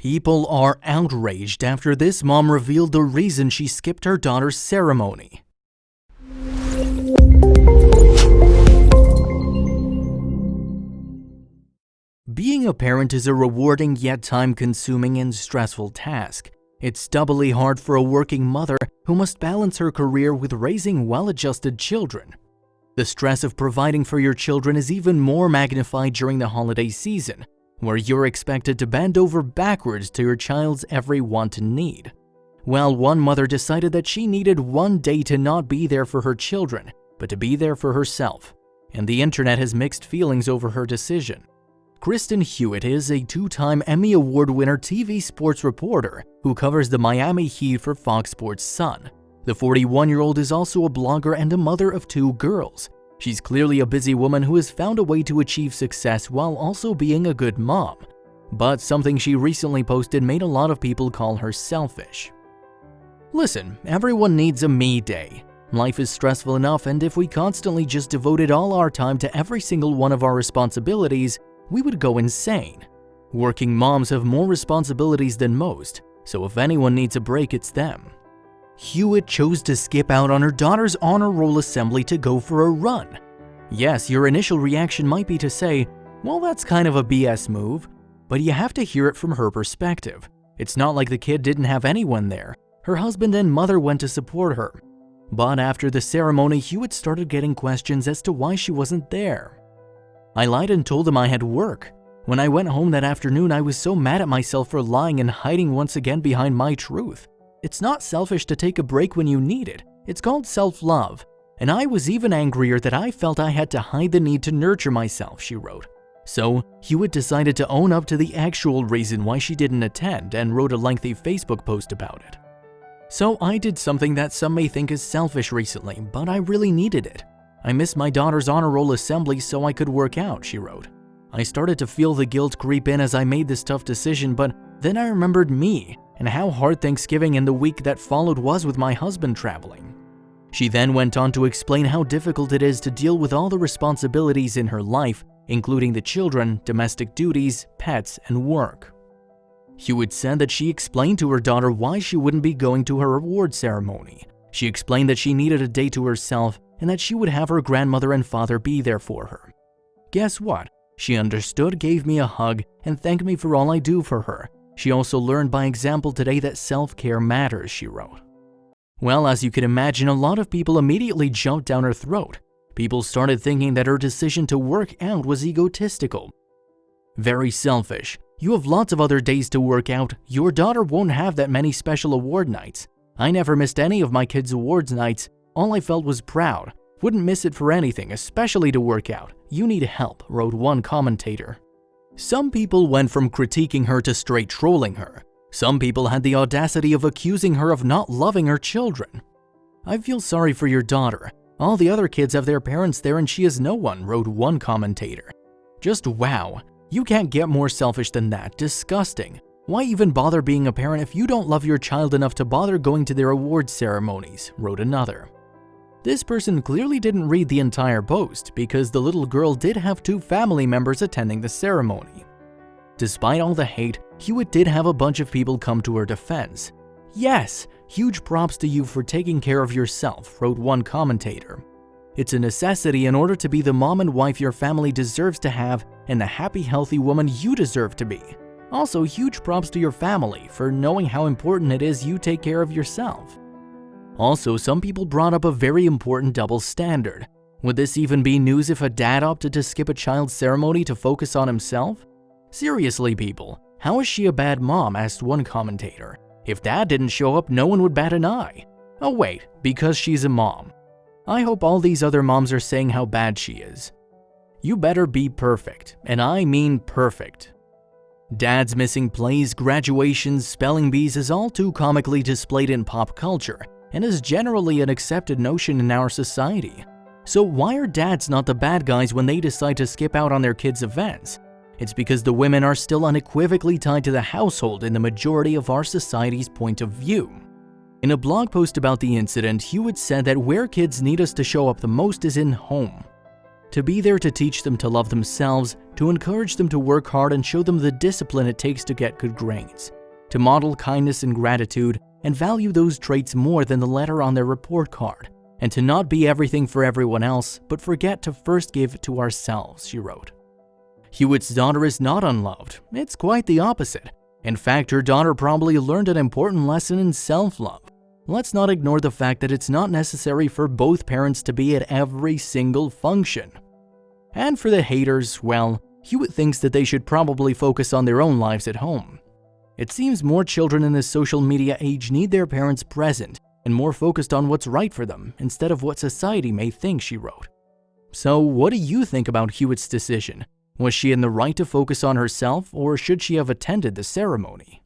People are outraged after this mom revealed the reason she skipped her daughter's ceremony. Being a parent is a rewarding yet time-consuming and stressful task. It's doubly hard for a working mother who must balance her career with raising well-adjusted children. The stress of providing for your children is even more magnified during the holiday season, where you're expected to bend over backwards to your child's every want and need. Well, one mother decided that she needed one day to not be there for her children, but to be there for herself, and the internet has mixed feelings over her decision. Kristen Hewitt is a two-time Emmy Award winner TV sports reporter who covers the Miami Heat for Fox Sports Sun. The 41-year-old is also a blogger and a mother of two girls. She's clearly a busy woman who has found a way to achieve success while also being a good mom. But something she recently posted made a lot of people call her selfish. Listen, everyone needs a me day. Life is stressful enough, and if we constantly just devoted all our time to every single one of our responsibilities, we would go insane. Working moms have more responsibilities than most, so if anyone needs a break, it's them. Hewitt chose to skip out on her daughter's honor roll assembly to go for a run. Yes, your initial reaction might be to say, well, that's kind of a BS move, but you have to hear it from her perspective. It's not like the kid didn't have anyone there. Her husband and mother went to support her. But after the ceremony, Hewitt started getting questions as to why she wasn't there. I lied and told them I had work. When I went home that afternoon, I was so mad at myself for lying and hiding once again behind my truth. It's not selfish to take a break when you need it. It's called self-love. And I was even angrier that I felt I had to hide the need to nurture myself, she wrote. So, Hewitt decided to own up to the actual reason why she didn't attend and wrote a lengthy Facebook post about it. So I did something that some may think is selfish recently, but I really needed it. I missed my daughter's honor roll assembly so I could work out, she wrote. I started to feel the guilt creep in as I made this tough decision, but then I remembered me and how hard Thanksgiving and the week that followed was with my husband traveling. She then went on to explain how difficult it is to deal with all the responsibilities in her life, including the children, domestic duties, pets, and work. Hewitt said that she explained to her daughter why she wouldn't be going to her award ceremony. She explained that she needed a day to herself and that she would have her grandmother and father be there for her. Guess what? She understood, gave me a hug, and thanked me for all I do for her. She also learned by example today that self-care matters, she wrote. Well, as you can imagine, a lot of people immediately jumped down her throat. People started thinking that her decision to work out was egotistical. Very selfish. You have lots of other days to work out. Your daughter won't have that many special award nights. I never missed any of my kids' awards nights. All I felt was proud. Wouldn't miss it for anything, especially to work out. You need help, wrote one commentator. Some people went from critiquing her to straight trolling her. Some people had the audacity of accusing her of not loving her children. I feel sorry for your daughter. All the other kids have their parents there and she is no one, wrote one commentator. Just wow. You can't get more selfish than that. Disgusting. Why even bother being a parent if you don't love your child enough to bother going to their awards ceremonies, wrote another. This person clearly didn't read the entire post because the little girl did have two family members attending the ceremony. Despite all the hate, Hewitt did have a bunch of people come to her defense. Yes, huge props to you for taking care of yourself, wrote one commentator. It's a necessity in order to be the mom and wife your family deserves to have and the happy, healthy woman you deserve to be. Also, huge props to your family for knowing how important it is you take care of yourself. Also, some people brought up a very important double standard. Would this even be news if a dad opted to skip a child's ceremony to focus on himself? Seriously, people, how is she a bad mom? Asked one commentator. If dad didn't show up, no one would bat an eye. Oh wait, because she's a mom. I hope all these other moms are saying how bad she is. You better be perfect, and I mean perfect. Dads missing plays, graduations, spelling bees is all too comically displayed in pop culture and is generally an accepted notion in our society. So why are dads not the bad guys when they decide to skip out on their kids' events? It's because the women are still unequivocally tied to the household in the majority of our society's point of view. In a blog post about the incident, Hewitt said that where kids need us to show up the most is in home. to be there to teach them to love themselves, to encourage them to work hard and show them the discipline it takes to get good grades, to model kindness and gratitude and value those traits more than the letter on their report card, and to not be everything for everyone else, but forget to first give to ourselves, she wrote. Hewitt's daughter is not unloved. It's quite the opposite. In fact, her daughter probably learned an important lesson in self-love. Let's not ignore the fact that it's not necessary for both parents to be at every single function. And for the haters, well, Hewitt thinks that they should probably focus on their own lives at home. It seems more children in this social media age need their parents present and more focused on what's right for them instead of what society may think, she wrote. So what do you think about Hewitt's decision? Was she in the right to focus on herself, or should she have attended the ceremony?